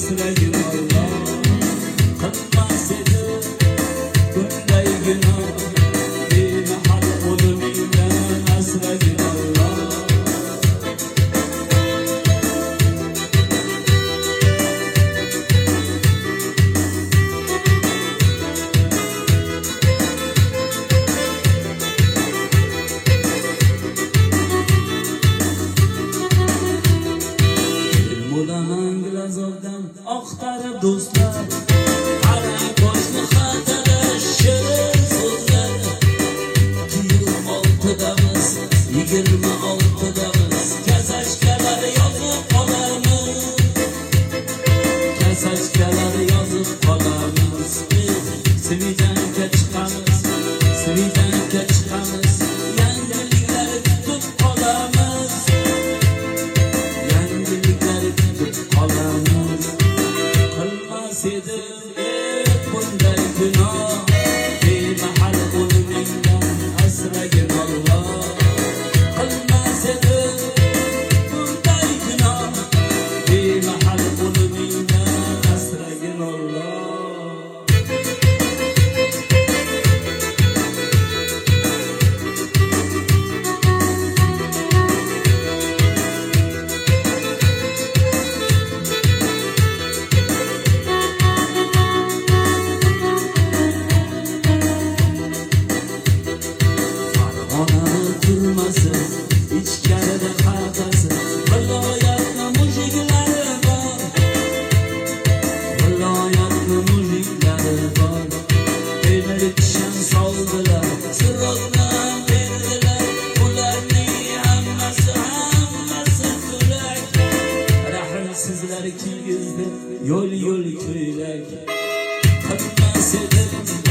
asragin Allah. Qilmas edi bunday gunoh, bemahal o'limingdan asragin Allah. Oqtarib do'stlar, qara boshni xatada shirin so'zlar. 26damiz, 26damiz, kasachkalar yozib qolamiz, kasachkalar yozib qolamiz. Svidanka chiqamiz, svidanka chiqamiz, yangiliklar kutib qolamiz, yangiliklar kutib qolamiz. Sedim bunday gunoh, bemahal o'limingdan asragin Allah. Qilmas edim bunday gunoh, bemahal o'limingdan asragin Allah. İçkarida xalqasi, viloyatni mujiklari bor, viloyatni mujiklari bor. Elni kishan soldilar, sirotni berdilar, ularning hammasi ko'lak. Rahmsizlar kiygizdi yo'l ko'ylak. Qilmas edim